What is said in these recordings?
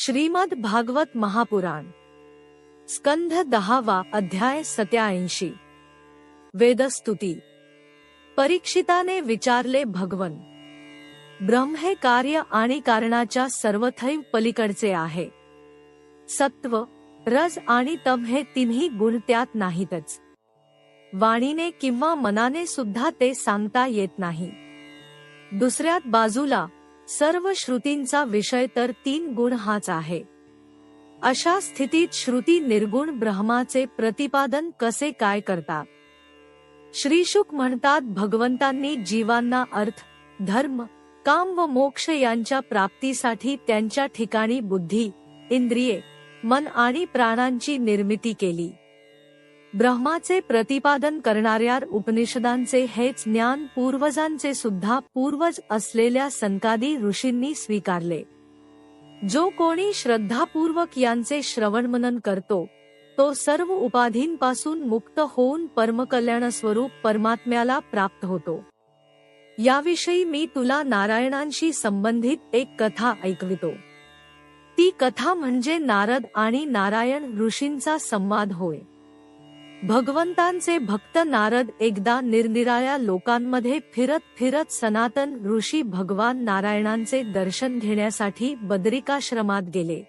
श्रीमद भागवत महापुराण स्कंध 10 अध्याय 87 वेदस्तुती। परीक्षिताने विचारले, भगवन, ब्रह्म हे कार्य आणि कारणाच्या सर्वथैव पलीकडचे आहे। सत्व, रज आणि तम हे तिन्ही गुण त्यात नाहीतच। वाणीने किंवा मनाने सुद्धा ते सांगता येत नाही। दुसऱ्यात बाजूला सर्व श्रुतींचा विषय तर 3 गुण हाच आहे। अशा स्थितीत श्रुती निर्गुण ब्रह्माचे प्रतिपादन कसे काय करतात? श्री शुक म्हणतात, भगवंतांनी जीवांना अर्थ, धर्म, काम व मोक्ष यांच्या प्राप्तीसाठी त्यांच्या ठिकाणी बुद्धी, इंद्रिये, मन आणि प्राणांची निर्मिती केली। ब्रह्माचे प्रतिपादन करणाऱ्या उपनिषदांचे हेच ज्ञान पूर्वजांचे सुद्धा पूर्वज असलेल्या सनकादी ऋषींनी स्वीकारले। जो कोणी श्रद्धापूर्वक यांचे श्रवणमनन करतो तो सर्व उपाधींपासून मुक्त होऊन परमकल्याणस्वरूप परमात्म्याला प्राप्त होतो। याविषयी मी तुला नारायणांशी संबंधित एक कथा ऐकवितो। ती कथा म्हणजे नारद आणि नारायण ऋषींचा संवाद होय। भगवंतांचे भक्त नारद एकदा निरनिराळ्या लोकांमध्ये फिरत फिरत सनातन ऋषी भगवान नारायणांचे दर्शन घेण्यासाठी बदरिकाश्रमात गेले।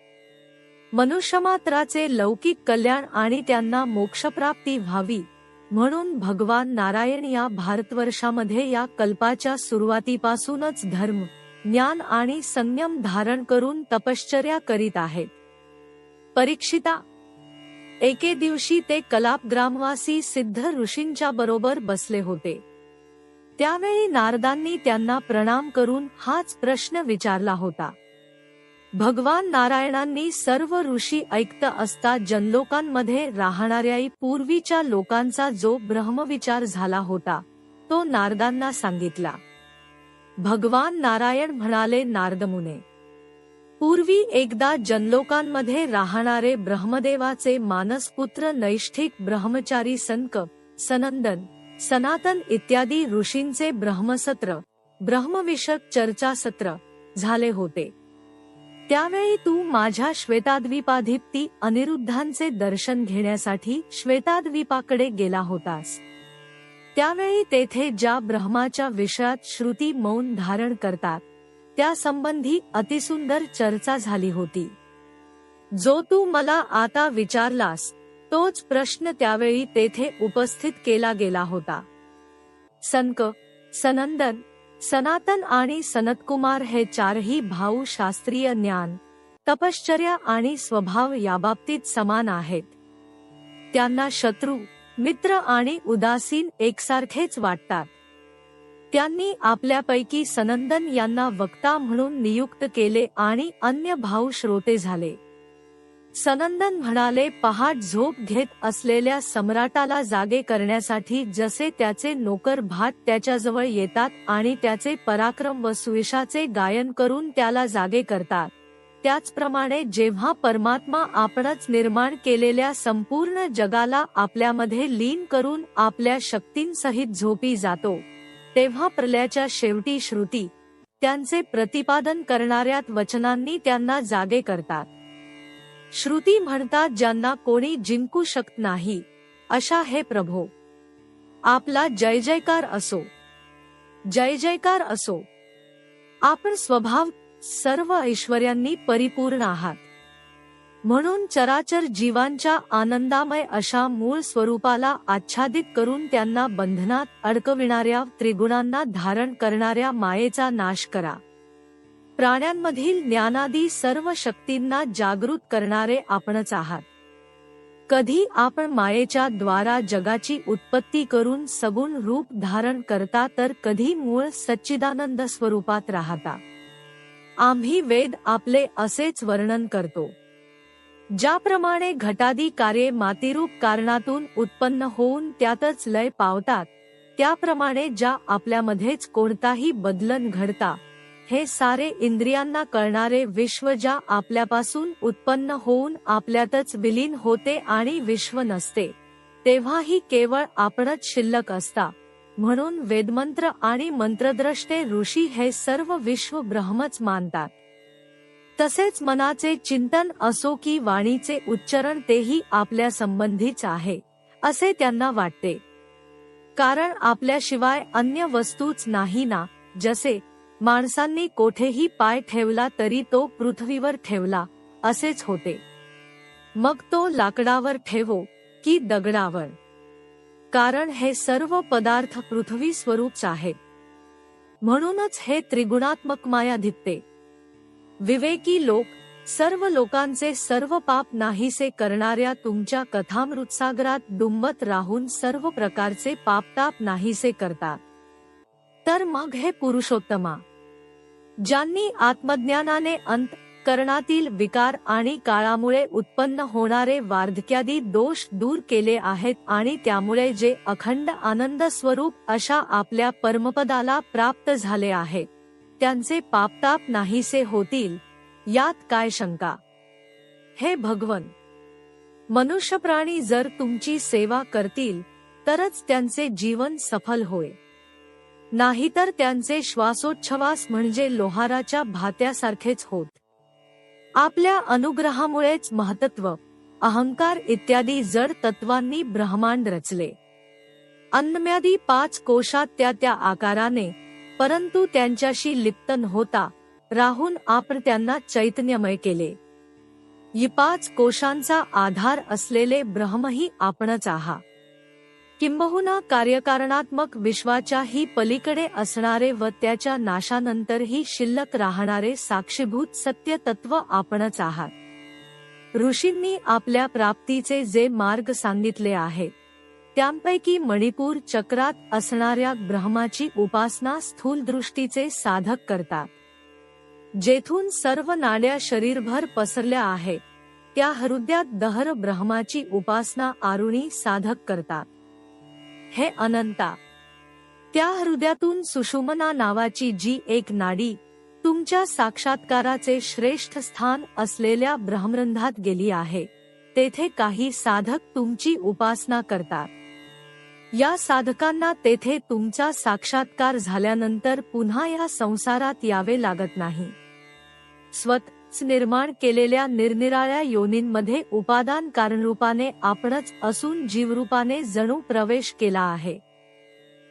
मनुष्यमात्राचे लौकिक कल्याण आणि त्यांना मोक्षप्राप्ती व्हावी म्हणून भगवान नारायण या भारतवर्षामध्ये या कल्पाच्या सुरुवातीपासूनच धर्म, ज्ञान आणि संयम धारण करून तपश्चर्या करीत आहेत। परीक्षिता, एके दिवशी ते कलाप ग्रामवासी सिद्ध ऋषींच्या बरोबर बसले होते। त्यावेळी नारदांनी त्यांना प्रणाम करून हाच प्रश्न विचारला होता। भगवान नारायणांनी सर्व ऋषी ऐकत असता जनलोकांमध्ये राहणाऱ्या पूर्वीच्या लोकांचा जो ब्रह्मविचार झाला होता तो नारदांना सांगितला। भगवान नारायण म्हणाले, नारदमुने, पूर्वी एकदा जनलोकांमध्ये राहणारे ब्रह्मदेवाचे मानसपुत्र नैष्ठिक ब्रह्मचारी सनक, सनंदन, सनातन इत्यादी ऋषींचे ब्रह्मसत्र, ब्रह्मविषयक चर्चासत्र झाले होते। त्यावेळी तू माझ्या श्वेताद्वीपाधिपती अनिरुद्धांचे दर्शन घेण्यासाठी श्वेताद्वीपाकडे गेला होतास। त्यावेळी तेथे ज्या ब्रह्माच्या विषयात श्रुती मौन धारण करतात त्या संबंधी अतिसुंदर चर्चा झाली होती। जो तू मला आता विचारलास तोच प्रश्न त्यावेळी तेथे उपस्थित केला गेला होता। सनक, सनंदन, सनातन आणि सनतकुमार हे 4ही भाऊ शास्त्रीय ज्ञान, तपश्चर्या आणि स्वभाव याबाबतीत समान आहेत। त्यांना शत्रू, मित्र आणि उदासीन एकसारखेच वाटतात। त्यांनी आपल्यापैकी सनंदन यांना वक्ता म्हणून नियुक्त केले आणि अन्य भाऊ श्रोते झाले। सनंदन म्हणाले, पहाट झोप घेत असलेल्या सम्राटाला जागे करण्यासाठी जसे त्याचे नोकर भाट त्याच्याजवळ येतात आणि त्याचे पराक्रम व सुयशाचे गायन करून त्याला जागे करतात, त्याचप्रमाणे जेव्हा परमात्मा आपणच निर्माण केलेल्या संपूर्ण जगाला आपल्यामध्ये लीन करून आपल्या शक्तींसहित झोपी जातो तेव्हा प्रलयाच्या शेवटी श्रुती त्यांचे प्रतिपादन करणाऱ्या वचनांनी त्यांना जागे करतात। श्रुती म्हणतात, ज्यांना कोणी जिंकू शकत नाही अशा हे प्रभो, आपला जय जयकार असो, जय जयकार असो। आपण स्वभाव सर्व ऐश्वर्यांनी परिपूर्ण आहात, म्हणून चराचर जीवांच्या आनंदामय अशा मूळ स्वरूपाला आच्छादित करून त्यांना बंधनात अडकविणाऱ्या त्रिगुणांना धारण करणाऱ्या मायेचा नाश करा। प्राण्यांमधील ज्ञानादी सर्व शक्तींना जागृत करणारे आपणच आहात। कधी आपण मायेच्या द्वारा जगाची उत्पत्ती करून सगुण रूप धारण करता तर कधी मूळ सच्चिदानंद स्वरूपात राहता। आम्ही वेद आपले असेच वर्णन करतो। ज्याप्रमाणे घटादी कार्ये मातीरूप कारणातून उत्पन्न होऊन त्यातच लय पावतात, त्याप्रमाणे ज्या आपल्यामध्येच कोणताही बदलन घडता हे सारे इंद्रियांना कळणारे विश्व ज्या आपल्यापासून उत्पन्न होऊन आपल्यातच विलीन होते आणि विश्व नसते तेव्हाही केवळ आपणच शिल्लक असता, म्हणून वेदमंत्र आणि मंत्रद्रष्टे ऋषी हे सर्व विश्व ब्रह्मच मानतात। तसेच मनाचे चिंतन असो की वाणीचे उच्चारण तेही आपल्या संबंधीच आहे असे त्यांना वाटते. कारण आपल्याशिवाय अन्य वस्तूच नाही ना. जसे माणसांनी कोठेही पाय ठेवला तरी तो पृथ्वीवर ठेवला असेच होते. मग तो लाकडावर ठेवो की दगडावर, कारण हे सर्व पदार्थ पृथ्वी स्वरूपच आहेत. म्हणूनच हे त्रिगुणात्मक माया दिसते. विवेकी लोक सर्व लोकांचे सर्व पाप नाहीसे करणाऱ्या तुमच्या कथामृतसागरात डुंबत राहून सर्व प्रकारचे पापताप नाहीसे करतात. तर मग हे पुरुषोत्तमा, ज्यांनी आत्मज्ञानाने अंतःकरणातील विकार आणि काळामुळे उत्पन्न होणारे वार्धक्यादी दोष दूर केले आहेत आणि त्यामुळे जे अखंड आनंद स्वरूप अशा आपल्या परमपदाला प्राप्त झाले आहे, त्यांचे पापताप नाहीसे होतील, यात काय शंका. हे भगवन, मनुष्य प्राणी जर तुमची सेवा करतील तरच त्यांचे जीवन सफल होय, नाहीतर त्यांचे श्वासोच्छवास म्हणजे लोहाराच्या भात्यासारखेच होत. आपल्या अनुग्रहामुळेच महत्त्व, अहंकार इत्यादी जड तत्वांनी ब्रह्मांड रचले. अन्नम्यादी 5 कोशात त्या आकाराने, परंतु त्यांच्याशी लिप्त न होता राहून आपण त्यांना चैतन्यमय केले. या 5 कोशांचा आधार असलेले ब्रह्मही आपणच आहात. किंबहुना कार्यकारणात्मक विश्वाच्याही पलीकडे असणारे व त्याच्या नाशानंतरही शिल्लक राहणारे साक्षीभूत सत्य तत्व आपणच आहात. ऋषींनी आपल्या प्राप्तीचे जे मार्ग सांगितले आहेत, त्यांपैकी मणिपूर चक्रात असणाऱ्या ब्रह्माची उपासना स्थूल दृष्टीचे साधक करतात. जेथून सर्व नाड्या शरीरभर पसरल्या आहेत, त्या हृदयात दहर ब्रह्माची उपासना आरुणी साधक करतात. हे अनंता, त्या हृदयातून सुषुम्ना नावाची जी एक नाडी तुमच्या साक्षात्काराचे श्रेष्ठ स्थान असलेल्या ब्रह्मरंध्रात गेली आहे, तेथे काही साधक तुमची उपासना करतात. या साधकांना तेथे तुमचा साक्षात्कार झाल्यानंतर पुन्हा या संसारात यावे लागत नाही. स्वतःच निर्माण केलेल्या निरनिराळ्या योनींमध्ये उपादान कारणरूपाने आपणच असून जीवरूपाने जणू प्रवेश केला आहे.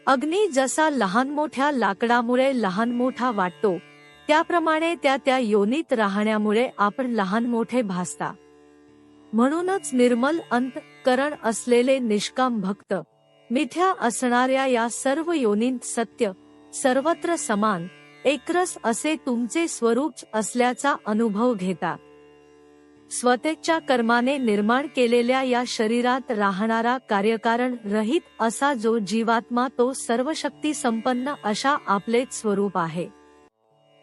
अग्नी जसा लहान मोठ्या लाकडामुळे लहान मोठा वाटतो, त्याप्रमाणे त्या योनीत राहण्यामुळे आपण लहान मोठे भासता. म्हणूनच निर्मल अंतःकरण असलेले निष्काम भक्त मिथ्या असणाऱ्या या सर्व योनींत सत्य, सर्वत्र समान, एकरस असे तुमचे स्वरूप असल्याचा अनुभव घेतात. स्वतःच्या कर्माने निर्माण केलेल्या या शरीरात राहणारा कार्यकारण रहित असा जो जीवात्मा तो सर्वशक्ती संपन्न अशा आपलेच स्वरूप आहे.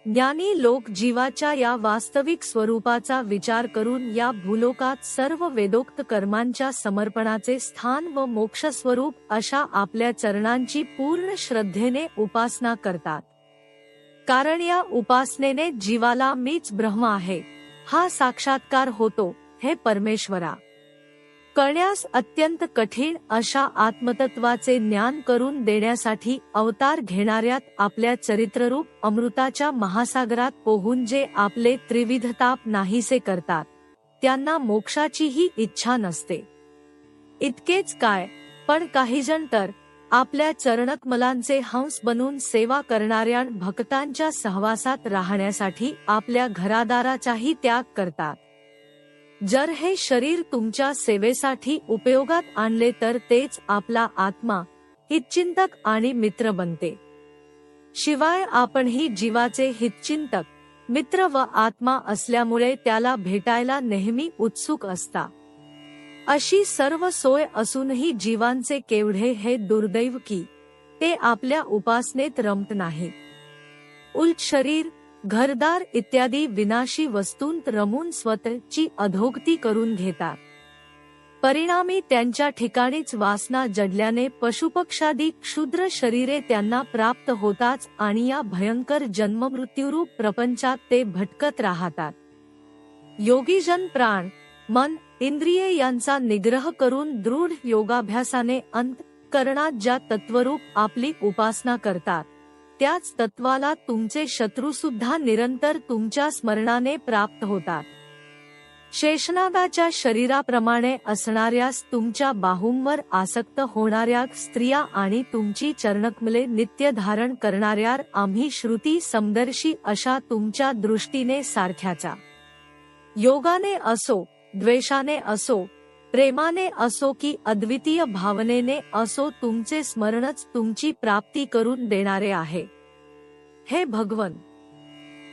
ज्ञानी लोक जीवाच्या या वास्तविक स्वरूपाचा विचार करून या भूलोकात सर्व वेदोक्त कर्मांच्या समर्पणाचे स्थान व मोक्ष स्वरूप अशा आपल्या चरणांची पूर्ण श्रद्धेने उपासना करतात. कारण या उपासनेने जीवाला मीच ब्रह्म आहे हा साक्षात्कार होतो. हे परमेश्वरा, करण्यास अत्यंत कठीण अशा आत्मतत्वाचे ज्ञान करून देण्यासाठी अवतार घेणाऱ्यात आपल्या चरित्ररूप अमृताच्या महासागरात पोहून जे आपले त्रिविध ताप नाहीसे करतात, त्यांना मोक्षाचीही इच्छा नसते. इतकेच काय, पण काही जण तर आपल्या चरणकमलांचे हंस बनून सेवा करणाऱ्या भक्तांच्या सहवासात राहण्यासाठी आपल्या घरादाराचाही त्याग करतात. जर हे शरीर तुमच्या सेवेसाठी उपयोगात आणले तर तेच आपला आत्मा, हितचिंतक आणि मित्र बनते. शिवाय आपणही जीवाचे हितचिंतक, मित्र व आत्मा असल्यामुळे त्याला भेटायला नेहमी उत्सुक असता. अशी सर्व सोय असूनही जीवांचे केवढे हे दुर्दैव की ते आपल्या उपासनेत रमत नाही. उलट शरीर, घरदार इत्यादी विनाशी वस्तूंत रमून स्वतःची अधोगती करून घेतात. परिणामी त्यांच्या ठिकाणीच वासना जडल्याने पशुपक्षादी क्षुद्र शरीरे त्यांना प्राप्त होताच आणि या भयंकर जन्ममृत्यूरूप प्रपंचात ते भटकत राहतात. योगीजन प्राण, मन, इंद्रिये यांचा निग्रह करून दृढ योगाभ्यासाने अंतःकरणात ज्या तत्वरूप आपली उपासना करतात, त्याच तत्वाला तुमचे शत्रू सुद्धा निरंतर तुमच्या स्मरणाने प्राप्त होतात. शेषनागाच्या शरीराप्रमाणे असणाऱ्यास तुमच्या बाहूंवर आसक्त होणाऱ्या स्त्रिया आणि तुमची चरणकमले नित्य धारण करणाऱ्या आम्ही श्रुती समदर्शी अशा तुमच्या दृष्टीने सारख्याचा योगाने असो, द्वेषाने असो, प्रेमाने असो की अद्वितीय भावनेने असो तुमचे स्मरणच तुमची प्राप्ती करून देणारे आहे. हे भगवन,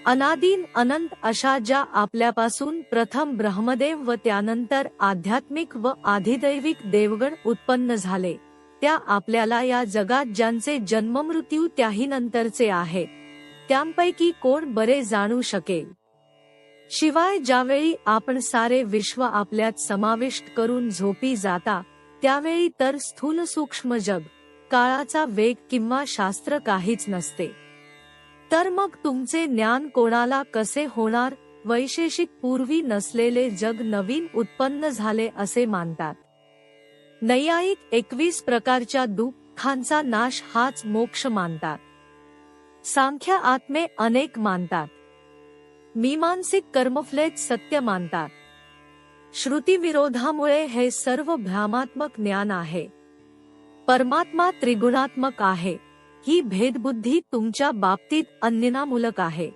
अनादीन अनंत अशा ज्या आपल्यापासून प्रथम ब्रह्मदेव व त्यानंतर आध्यात्मिक व आधिदैविक देवगण उत्पन्न झाले, त्या आपल्याला या जगात ज्यांचे जन्ममृत्यू त्याही नंतरचे आहेत, त्यांपैकी कोण बरे जाणू शकेल. शिवाय ज्यावेळी आपण सारे विश्व आपल्यात समाविष्ट करून झोपी जाता, त्यावेळी तर स्थूल सूक्ष्म जग, काळाचा वेग किंवा शास्त्र काहीच नसते. तर मग तुमचे ज्ञान कोणाला कसे होणार? वैशेषिक पूर्वी नसलेले जग नवीन उत्पन्न झाले असे मानतात. नैयायिक 21 प्रकारच्या दुःखांचा नाश हाच मोक्ष मानतात. सांख्य आत्मे अनेक मानतात. मीमांसिक कर्मफलेच सत्य मानतात. श्रुती विरोधामुळे हे सर्व भ्रामात्मक ज्ञान आहे. परमात्मा त्रिगुणात्मक आहे ही भेदबुद्धी तुमच्या बाबतीत अन्यनामूलक आहे.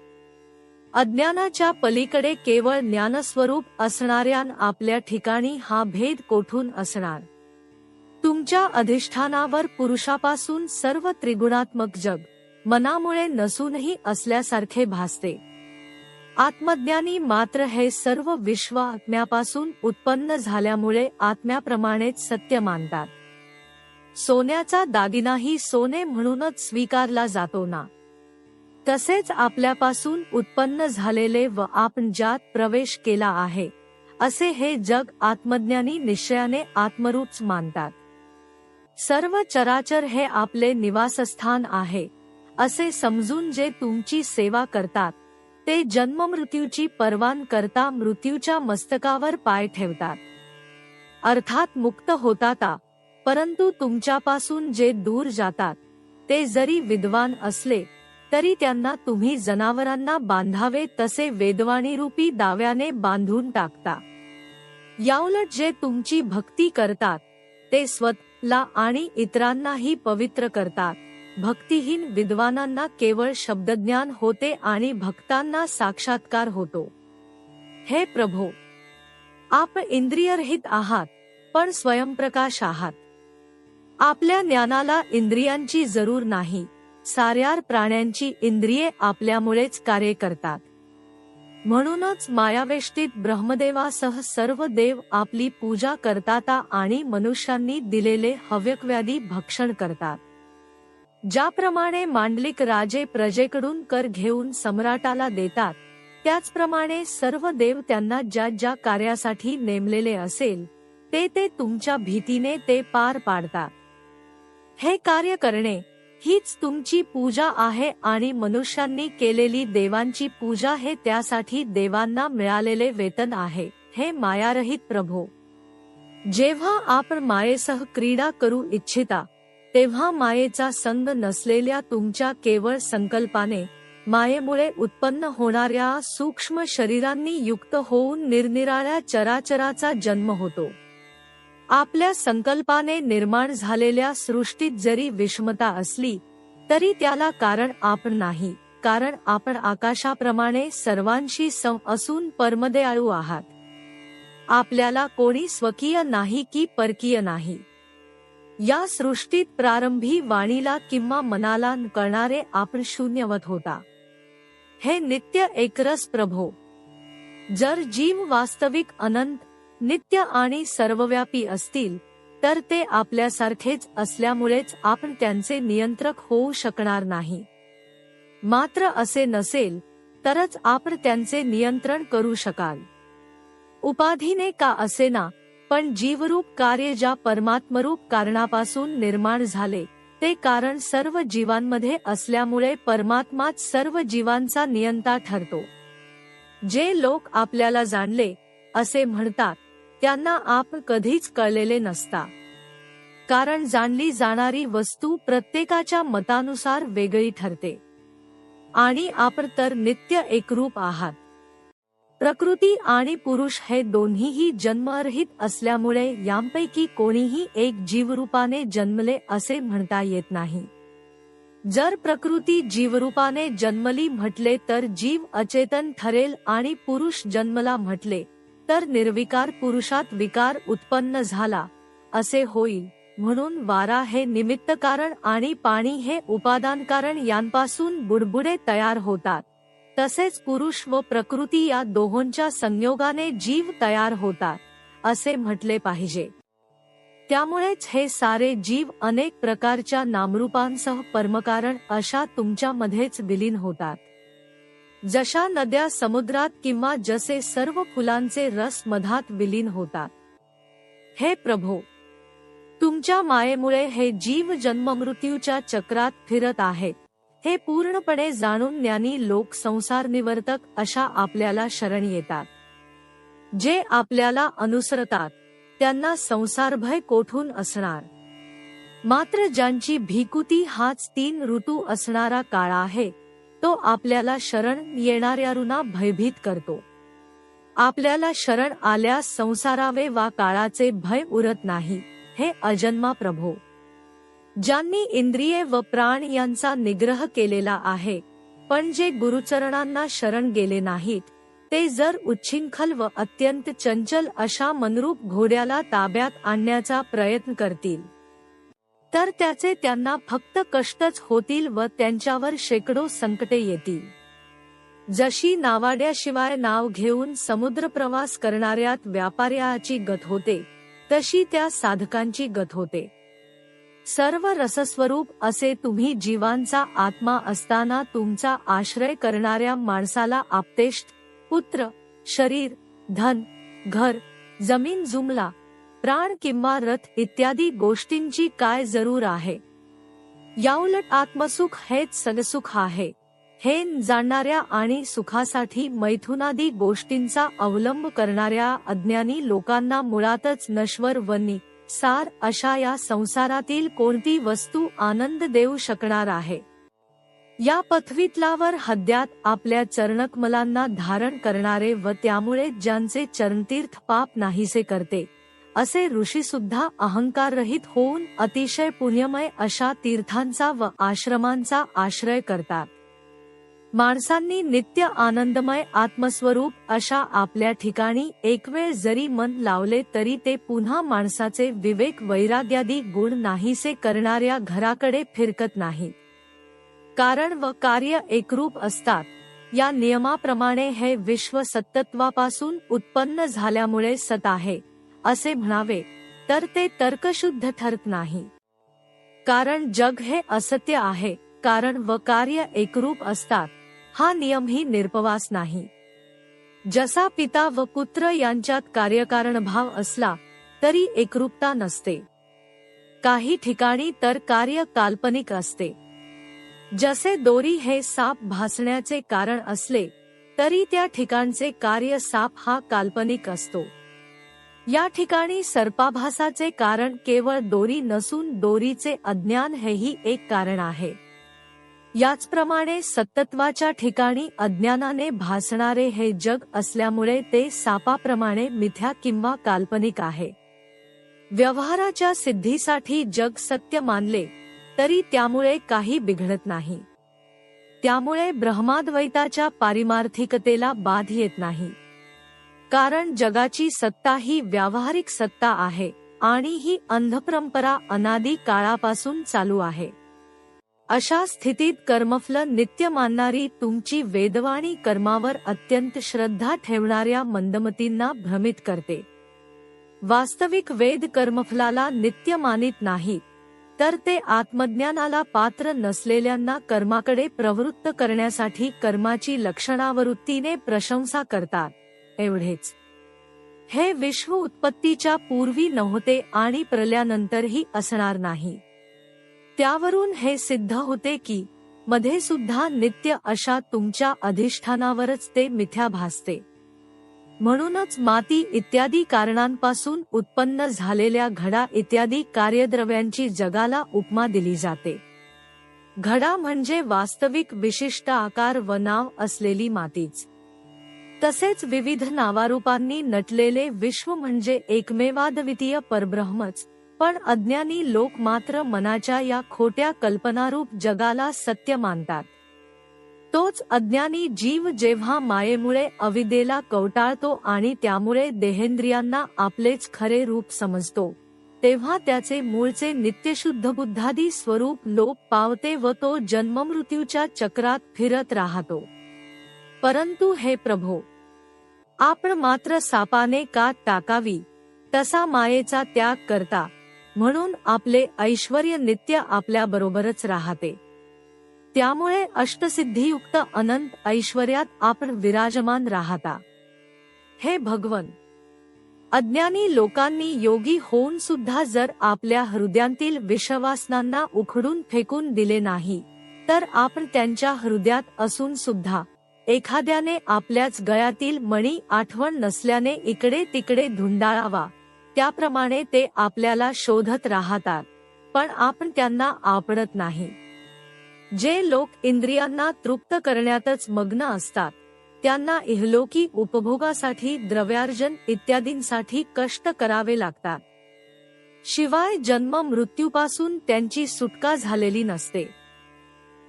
अज्ञानाच्या पलीकडे केवळ ज्ञानस्वरूप असणाऱ्या आपल्या ठिकाणी हा भेद कोठून असणार? तुमच्या अधिष्ठानावर पुरुषापासून सर्व त्रिगुणात्मक जग मनामुळे नसूनही असल्यासारखे भासते. आत्मज्ञानी मात्र हे सर्व विश्व आत्म्यापासून उत्पन्न झाल्यामुळे आत्म्याप्रमाणेच सत्य मानतात. सोन्याचा दागिनाही सोने म्हणूनच स्वीकारला जातो ना, तसेच आपल्यापासून उत्पन्न झालेले व आपण ज्यात प्रवेश केला आहे असे हे जग आत्मज्ञानी निश्चयाने आत्मरूप मानतात. सर्व चराचर हे आपले निवासस्थान आहे असे समजून जे तुमची सेवा करतात, ते जन्ममृत्यूची पर्वा न करता मृत्यूच्या मस्तकावर पाय ठेवतात. अर्थात मुक्त होतात. परंतु तुमच्यापासून जे दूर जातात, ते जरी विद्वान असले तरी त्यांना तुम्ही जनावरांना बांधावे तसे वेदवाणीरूपी दाव्याने बांधून टाकता. याउलट जे तुमची भक्ती करतात, ते स्वतःला आणि इतरांनाही पवित्र करतात. भक्तिहीन विद्वानांना केवळ शब्दज्ञान होते आणि भक्तांना साक्षात्कार होतो. हे प्रभो, आप इंद्रियरहित आहात पण स्वयंप्रकाश आहात. आपल्या ज्ञानाला इंद्रियांची जरूर नाही. साऱ्या प्राण्यांची इंद्रिये आपल्यामुळेच कार्य करतात. म्हणूनच मायावेष्टीत ब्रह्मदेवासह सर्व देव आपली पूजा करतात आणि मनुष्यांनी दिलेले हव्यकव्याधी भक्षण करतात. ज्याप्रमाणे मांडलिक राजे प्रजेकडून कर घेऊन सम्राटाला देतात, त्याचप्रमाणे सर्व देव त्यांना ज्या ज्या कार्यासाठी नेमलेले असेल ते तुमच्या भीतीने ते पार पाडतात. हे कार्य करणे हीच तुमची पूजा आहे आणि मनुष्यांनी केलेली देवांची पूजा हे त्यासाठी देवांना मिळालेले वेतन आहे. हे मायारहित प्रभो, जेव्हा आपण मायेसह क्रीडा करू इच्छिता, तेव्हा मायेचा संग नसलेल्या तुमच्या केवळ संकल्पाने मायेमुळे उत्पन्न होणाऱ्या सूक्ष्म शरीरांनी युक्त होऊन निरनिराळ्या चराचराचा जन्म होतो. आपल्या संकल्पाने निर्माण झालेल्या सृष्टीत जरी विषमता असली तरी त्याला कारण आपण नाही, कारण आपण आकाशाप्रमाणे सर्वांशी सम असून परमदयाळू आहात. आपल्याला कोणी स्वकीय नाही की परकीय नाही. या सृष्टीत प्रारंभी वाणीला किंवा मनाला न कळणारे आपण शून्यवत होता. हे नित्य एकरस प्रभो, जर जीव वास्तविक अनंत, नित्य आणि सर्वव्यापी असतील तर ते आपल्यासारखेच असल्यामुळेच आपण त्यांचे नियंत्रक होऊ शकणार नाही. मात्र असे नसेल तरच आपण त्यांचे नियंत्रण करू शकाल. उपाधीने का असेना, पण जीवरूप कार्य ज्या परमात्मरूप कारणापासून निर्माण झाले, ते कारण सर्व जीवांमध्ये असल्यामुळे परमात्माच सर्व जीवांचा नियंता ठरतो. जे लोक आपल्याला जाणले असे म्हणतात, त्यांना आप कधीच कळलेले नसता. कारण जाणली जाणारी वस्तू प्रत्येकाच्या मतानुसार वेगळी ठरते आणि आपण तर नित्य एकरूप आहात. प्रकृती आणि पुरुष हे दोन्हीही जन्मरहित असल्यामुळे यांपैकी कोणीही एक जीवरूपाने जन्मले असे म्हणता येत नाही. जर प्रकृती जीवरूपाने जन्मली म्हटले तर जीव अचेतन ठरेल आणि पुरुष जन्मला म्हटले तर निर्विकार पुरुषात विकार उत्पन्न झाला असे होईल. म्हणून वारा हे निमित्त कारण आणि पाणी हे उपादान कारण यांपासून बुडबुडे तयार होतात. तसेच पुरुष व प्रकृती या दोहोंच्या संयोगाने जीव तयार होतात असे म्हटले पाहिजे. त्यामुळेच हे सारे जीव अनेक प्रकारच्या नामरूपांसह परमकारण अशा तुमच्यामध्येच विलीन होतात. जशा नद्या समुद्रात किंवा जसे सर्व फुलांचे रस मधात विलीन होतात. हे प्रभो, तुमच्या मायेमुळे हे जीव जन्ममृत्यूच्या चक्रात फिरत आहेत. हे पूर्णपणे जाणून ज्ञानी लोक संसार निवर्तक अशा आपल्याला शरण येतात. जे आपल्याला अनुसरतात त्यांना संसारभय कोठून असणार. मात्र ज्यांची भिकुती हाच 3 ऋतू असणारा काळ आहे तो आपल्याला शरण येणाऱ्यांना भयभीत करतो. आपल्याला शरण आल्यास संसारावे वा काळाचे भय उरत नाही. हे अजन्मा प्रभो, ज्यांनी इंद्रिये व प्राण यांचा निग्रह केलेला आहे पण जे गुरुचरणांना शरण गेले नाहीत ते जर उच्छृंखल व अत्यंत चंचल अशा मनरूप घोड्याला ताब्यात आणण्याचा प्रयत्न करतील तर त्याचे त्यांना फक्त कष्टच होतील व त्यांच्यावर शेकडो संकटे येतील. जशी नावाड्याशिवाय नाव घेऊन समुद्र प्रवास करणाऱ्यात व्यापाऱ्याची गत होते तशी त्या साधकांची गत होते. सर्व रसस्वरूप असे तुम्ही जीवांचा आत्मा असताना तुमचा आश्रय करणाऱ्या माणसाला आप्तेष्ट, पुत्र, शरीर, धन, घर, जमीन, जुमला, प्राण किंवा रथ इत्यादी गोष्टींची काय जरूर आहे. याउलट आत्मसुख हेच सगसुख आहे. हे जाणणाऱ्या आणि सुखासाठी मैथुनादी गोष्टींचा अवलंब करणाऱ्या अज्ञानी लोकांना मुळातच नश्वर व सार अशा या संसारातील कोणती वस्तू आनंद देऊ शकणार आहे. या पृथ्वीतलावर हद्यात आपल्या चरणकमलांना धारण करणारे व त्यामुळे ज्यांचे चरणतीर्थ पाप नाहीसे करते असे ऋषी सुद्धा अहंकाररहित होऊन अतिशय पुण्यमय अशा तीर्थांचा व आश्रमांचा आश्रय करतात. माणसांनी नित्य आनंदमय आत्मस्वरूप अशा आपल्या ठिकाणी एकवेळ जरी मन लावले तरी ते पुन्हा माणसाचे विवेक वैराग्यादी गुण नाहीसे करणाऱ्या घराकडे फिरकत नाही. कारण व कार्य एकरूप असतात या नियमाप्रमाणे हे विश्व सत्तत्वापासून उत्पन्न झाल्यामुळे सत आहे असे म्हणावे तर ते तर्कशुद्ध ठरत नाही. कारण जग हे असत्य आहे. कारण व कार्य एकरूप असतात हा नियमही निर्पवास नाही. जसा पिता व पुत्र यांच्यात कार्यकारण भाव असला तरी एकरूपता नसते. काही ठिकाणी तर कार्य काल्पनिक असते. जसे दोरी हे साप भासण्याचे कारण असले तरी त्या ठिकाणचे कार्य साप हा काल्पनिक असतो. या ठिकाणी सर्पाभासाचे कारण केवळ दोरी नसून दोरीचे अज्ञान हेही एक कारण आहे. याचप्रमाणे सत्तत्वाच्या ठिकाणी अज्ञानाने भासणारे हे जग असल्यामुळे ते सापाप्रमाणे मिथ्या किंवा काल्पनिक आहे. व्यवहाराच्या सिद्धीसाठी जग सत्य मानले तरी त्यामुळे काही बिघडत नाही. त्यामुळे ब्रह्माद्वैताच्या पारिमार्थिकतेला बाध येत नाही. कारण जगाची सत्ता ही व्यावहारिक सत्ता आहे आणि ही अंधपरंपरा अनादी काळापासून चालू आहे. अशा स्थितीत कर्मफल नित्य मानणारी तुमची वेदवाणी कर्मावर अत्यंत श्रद्धा ठेवणाऱ्या मंदमतींना भ्रमित करते. वास्तविक वेद कर्मफलाला नित्य मानित नाहीत तर ते आत्मज्ञानाला पात्र नसलेल्यांना कर्माकडे प्रवृत्त करण्यासाठी कर्माची लक्षणावृत्तीने प्रशंसा करतात एवढेच. हे विश्व उत्पत्तीच्या पूर्वी नव्हते आणि प्रलयानंतरही असणार नाही. त्यावरून हे सिद्ध होते की मध्ये सुद्धा नित्य अशा तुमच्या अधिष्ठानावरच ते मिथ्या भासते. म्हणूनच माती इत्यादी कारणांपासून उत्पन्न झालेल्या घडा इत्यादी कार्यद्रव्यांची जगाला उपमा दिली जाते. घडा म्हणजे वास्तविक विशिष्ट आकार व नाव असलेली मातीच. तसेच विविध नावारूपांनी नटलेले विश्व म्हणजे एकमेवाद्वितीय परब्रह्मच. पण अज्ञानी लोक मात्र मनाच्या या खोट्या कल्पनारूप जगाला सत्य मानतात. तोच अज्ञानी जीव जेव्हा मायेमुळे अविद्येला कवटाळतो आणि त्यामुळे देहेंद्रियांना आपलेच खरे रूप समजतो, तेव्हा त्याचे मूळचे नित्यशुद्ध बुद्धादी स्वरूप लोप पावते व तो जन्ममृत्यूच्या चक्रात फिरत राहतो. परंतु हे प्रभो, आपण मात्र सापाने कात टाकावी तसा मायेचा त्याग करता, म्हणून आपले ऐश्वर्य नित्य आपल्या बरोबरच राहते. त्यामुळे अष्टसिद्धियुक्त अनंत ऐश्वर्यात आपण विराजमान राहता. हे भगवन, अज्ञानी लोकांनी योगी होऊन सुद्धा जर आपल्या हृदयातील विषवासनांना उखडून फेकून दिले नाही, तर आपण त्यांच्या हृदयात असून सुद्धा एखाद्याने आपल्याच गळ्यातील मणी आठवण नसल्याने इकडे तिकडे धुंडाळावा, त्याप्रमाणे ते आपल्याला शोधत राहतात, पण आपण त्यांना आपडत नाही. जे लोक इंद्रियांना तृप्त करण्यातच मग्न असतात, त्यांना इहलोकी उपभोगासाठी द्रव्यार्जन इत्यादींसाठी कष्ट करावे लागतात. शिवाय जन्म मृत्यूपासून त्यांची सुटका झालेली नसते.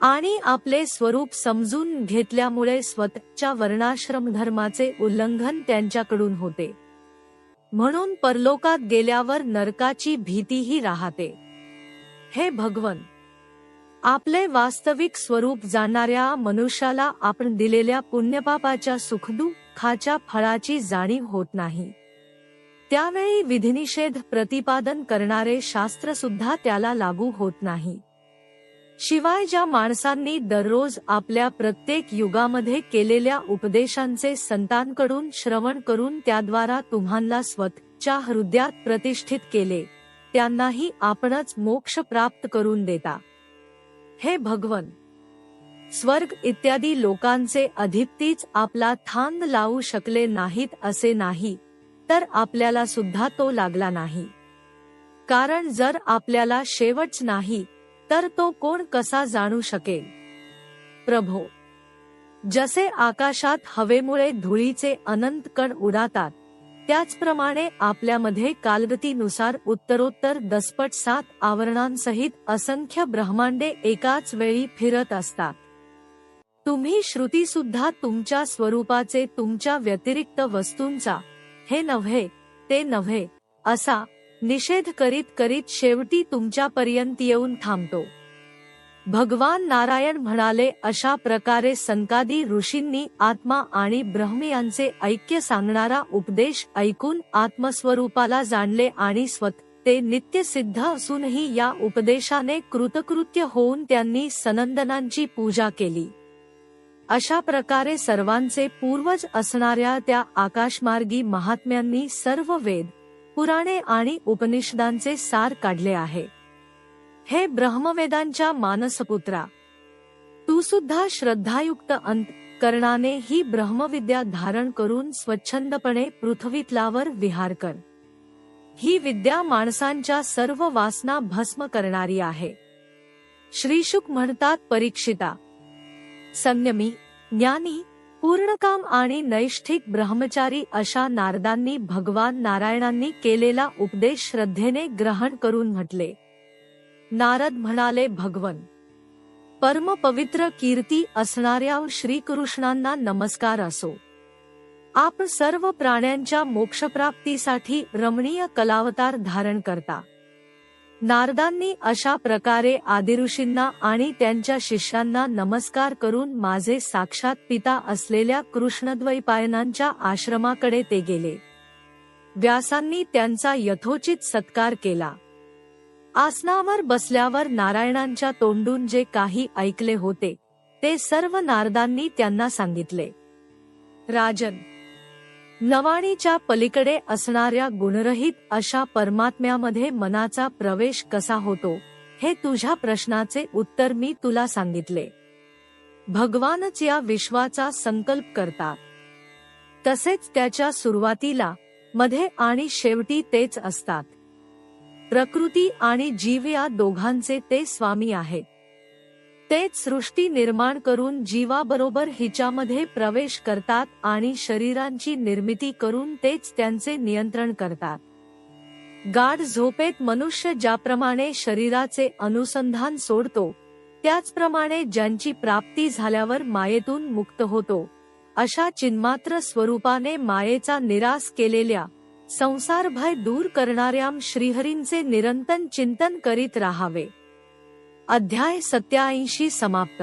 आणि आपले स्वरूप समजून घेतल्यामुळे स्वतःच्या वर्णाश्रम धर्माचे उल्लंघन त्यांच्याकडून होते. म्हणून परलोकात गेल्यावर नरकाची भीतीही राहते. हे भगवन, आपले वास्तविक स्वरूप जाणणाऱ्या मनुष्याला आपण दिलेल्या पुण्यपापाच्या सुखदुःखाच्या फळाची जाणीव होत नाही. त्यावेळी विधिनिषेध प्रतिपादन करणारे शास्त्र सुद्धा त्याला लागू होत नाही. शिवाय ज्या माणसांनी दररोज आपल्या प्रत्येक युगामध्ये केलेल्या उपदेशांचे संतांकडून श्रवण करून त्याद्वारा तुम्हाला स्वतःच्या हृदयात प्रतिष्ठित केले, त्यांनाही आपणच मोक्ष प्राप्त करून देता. हे भगवन, स्वर्ग इत्यादी लोकांचे अधिपतीच आपला थांद लावू शकले नाहीत असे नाही, तर आपल्याला सुद्धा तो लागला नाही. कारण जर आपल्याला शेवटच नाही, तर तो कोण कसा जाणू शकेल. प्रभो, जसे आकाशात हवेमुळे धुळीचे अनंत कण उडातात, त्याचप्रमाणे आपल्यामध्ये कालगतीनुसार उत्तरोत्तर दसपट 7 आवरणांसहित असंख्य ब्रह्मांडे एकाच वेळी फिरत असतात. तुम्ही श्रुती सुद्धा तुमच्या स्वरूपाचे तुमच्या व्यतिरिक्त वस्तूंचा हे नव्हे ते नव्हे असा निषेध करीत करीत शेवटी तुमच्यापर्यंत येऊन थांबतो. भगवान नारायण म्हणाले, अशा प्रकारे संकादी ऋषींनी आत्मा आणि ब्रह्म यांचे ऐक्य सांगणारा उपदेश ऐकून आत्मस्वरूपाला जाणले आणि ते नित्य सिद्ध असूनही या उपदेशाने कृतकृत्य होऊन त्यांनी सनंदनांची पूजा केली. अशा प्रकारे सर्वांचे पूर्वज असणाऱ्या त्या आकाशमार्गी महात्म्यांनी सर्व वेद, पुराणे आणि उपनिषदांचे सार काढले आहे. हे ब्रह्मवेदांच्या मानसपुत्रा, तू सुद्धा श्रद्धायुक्त अंतःकरणाने ही ब्रह्मविद्या धारण करून स्वच्छंदपणे पृथ्वीतलावर विहार कर. ही विद्या माणसांच्या सर्व वासना भस्म करणारी आहे. श्री शुक म्हणतात, परीक्षिता, संयमी, ज्ञानी, पूर्णकाम आणि नैष्ठिक ब्रह्मचारी अशा नारदांनी भगवान नारायणांनी केलेला उपदेश श्रद्धेने ग्रहण करून म्हटले. नारद म्हणाले, भगवन, परम पवित्र कीर्ती असणाऱ्या श्रीकृष्णांना नमस्कार असो. आप सर्व प्राण्यांच्या मोक्षप्राप्तीसाठी रमणीय कलावतार धारण करता. नारदांनी अशा प्रकारे आदिऋषींना आणि त्यांच्या शिष्यांना नमस्कार करून माझे साक्षात पिता असलेल्या कृष्णद्वैपायनांच्या आश्रमाकडे ते गेले. व्यासांनी त्यांचा यथोचित सत्कार केला. आसनावर बसल्यावर नारायणांच्या तोंडून जे काही ऐकले होते ते सर्व नारदांनी त्यांना सांगितले. राजन, नवाणीच्या पलीकडे असणाऱ्या गुणरहित अशा परमात्म्यामध्ये मनाचा प्रवेश कसा होतो, हे तुझ्या प्रश्नाचे उत्तर मी तुला सांगितले. भगवानच या विश्वाचा संकल्प करतात. तसेच त्याच्या सुरुवातीला, मध्ये आणि शेवटी तेच असतात. प्रकृती आणि जीव या दोघांचे ते स्वामी आहेत. तेच सृष्टी निर्माण करून जीवाबरोबर हिच्यामध्ये प्रवेश करतात आणि शरीरांची निर्मिती करून तेच त्यांचे नियंत्रण करतात. गाढ झोपेत मनुष्य ज्याप्रमाणे शरीराचे अनुसंधान सोडतो, त्याचप्रमाणे ज्यांची प्राप्ती झाल्यावर मायेतून मुक्त होतो, अशा चिन्मात्र स्वरूपाने मायेचा निराश केलेल्या, संसार भय दूर करणाऱ्या श्रीहरींचे निरंतर चिंतन करीत राहावे. अध्याय 87 समाप्त.